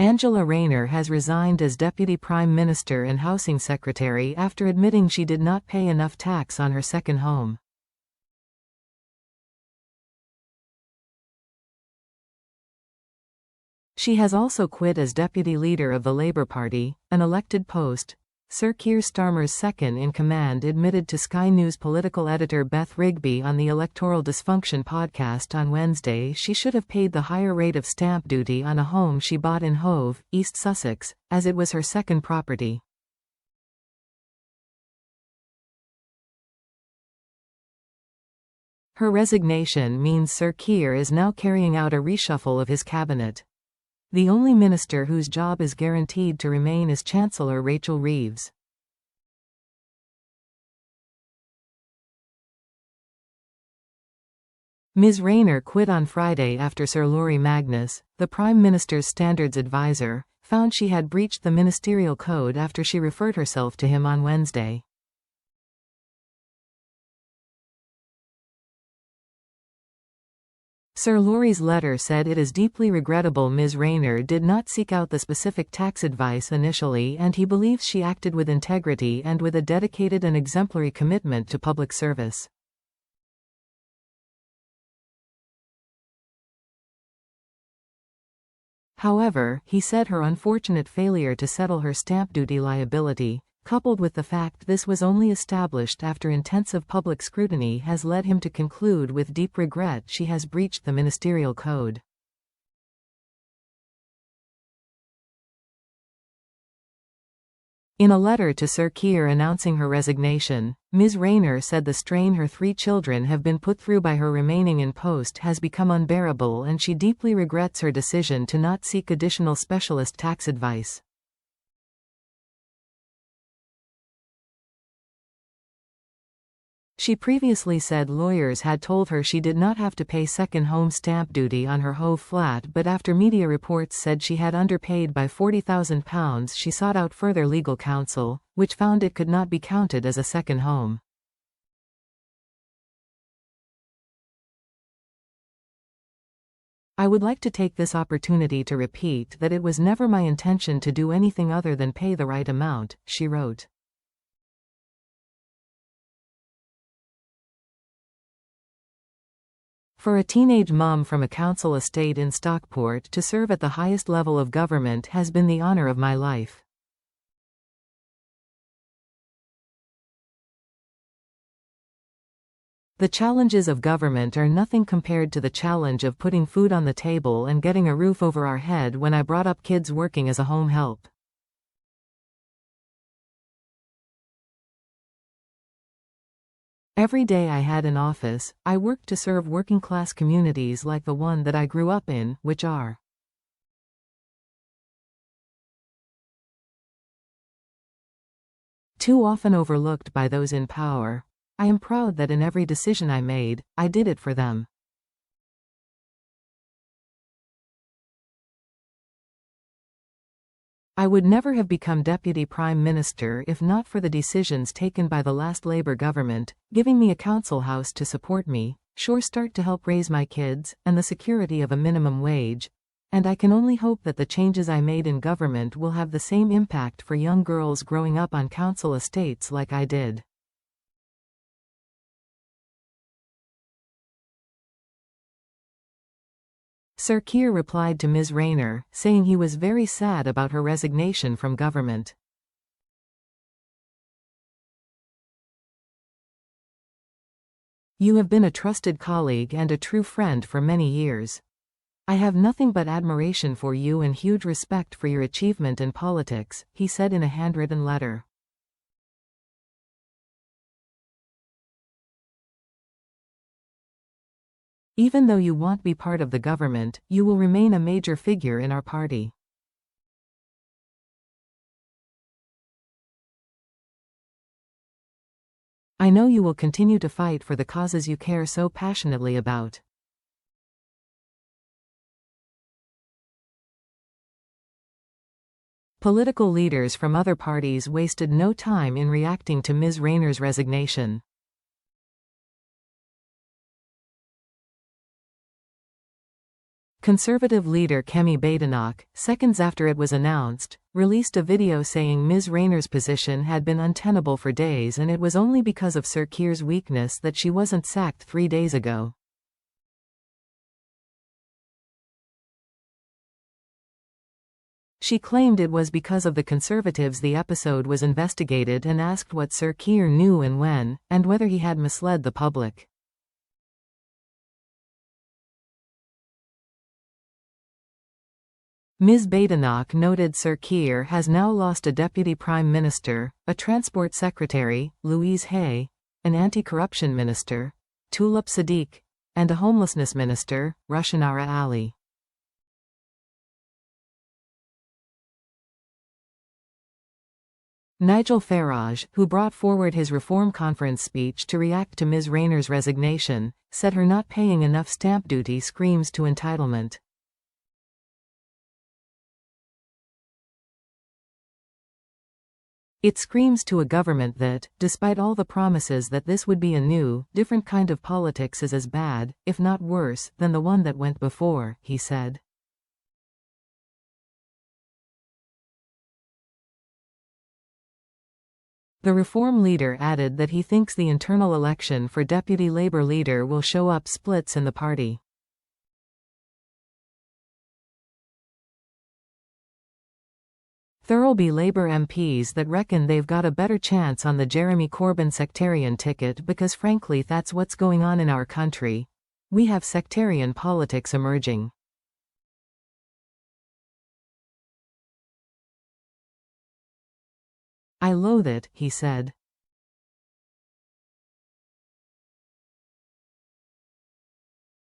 Angela Rayner has resigned as Deputy Prime Minister and Housing Secretary after admitting she did not pay enough tax on her second home. She has also quit as Deputy Leader of the Labour Party, an elected post. Sir Keir Starmer's second-in-command admitted to Sky News political editor Beth Rigby on the Electoral Dysfunction podcast on Wednesday she should have paid the higher rate of stamp duty on a home she bought in Hove, East Sussex, as it was her second property. Her resignation means Sir Keir is now carrying out a reshuffle of his cabinet. The only minister whose job is guaranteed to remain is Chancellor Rachel Reeves. Ms. Rayner quit on Friday after Sir Laurie Magnus, the Prime Minister's standards advisor, found she had breached the ministerial code after she referred herself to him on Wednesday. Sir Laurie's letter said it is deeply regrettable Ms. Rayner did not seek out the specific tax advice initially and he believes she acted with integrity and with a dedicated and exemplary commitment to public service. However, he said her unfortunate failure to settle her stamp duty liability, coupled with the fact this was only established after intensive public scrutiny, has led him to conclude with deep regret she has breached the ministerial code. In a letter to Sir Keir announcing her resignation, Ms. Rayner said the strain her 3 children have been put through by her remaining in post has become unbearable and she deeply regrets her decision to not seek additional specialist tax advice. She previously said lawyers had told her she did not have to pay second home stamp duty on her Hove flat, but after media reports said she had underpaid by £40,000 she sought out further legal counsel, which found it could not be counted as a second home. I would like to take this opportunity to repeat that it was never my intention to do anything other than pay the right amount, she wrote. For a teenage mum from a council estate in Stockport to serve at the highest level of government has been the honour of my life. The challenges of government are nothing compared to the challenge of putting food on the table and getting a roof over our head when I brought up kids working as a home help. Every day I had an office, I worked to serve working-class communities like the one that I grew up in, which are too often overlooked by those in power. I am proud that in every decision I made, I did it for them. I would never have become Deputy Prime Minister if not for the decisions taken by the last Labour government, giving me a council house to support me, Sure Start to help raise my kids, and the security of a minimum wage, and I can only hope that the changes I made in government will have the same impact for young girls growing up on council estates like I did. Sir Keir replied to Ms. Rayner, saying he was very sad about her resignation from government. You have been a trusted colleague and a true friend for many years. I have nothing but admiration for you and huge respect for your achievement in politics, he said in a handwritten letter. Even though you won't be part of the government, you will remain a major figure in our party. I know you will continue to fight for the causes you care so passionately about. Political leaders from other parties wasted no time in reacting to Ms. Rayner's resignation. Conservative leader Kemi Badenoch, seconds after it was announced, released a video saying Ms. Rayner's position had been untenable for days and it was only because of Sir Keir's weakness that she wasn't sacked 3 days ago. She claimed it was because of the Conservatives the episode was investigated and asked what Sir Keir knew and when, and whether he had misled the public. Ms. Badenoch noted Sir Keir has now lost a Deputy Prime Minister, a Transport Secretary, Louise Hay, an Anti-Corruption Minister, Tulip Siddiq, and a Homelessness Minister, Rushanara Ali. Nigel Farage, who brought forward his Reform Conference speech to react to Ms. Rayner's resignation, said her not paying enough stamp duty screams to entitlement. It screams to a government that, despite all the promises that this would be a new, different kind of politics, is as bad, if not worse, than the one that went before, he said. The Reform leader added that he thinks the internal election for Deputy Labour leader will show up splits in the party. There'll be Labour MPs that reckon they've got a better chance on the Jeremy Corbyn sectarian ticket because frankly that's what's going on in our country. We have sectarian politics emerging. I loathe it, he said.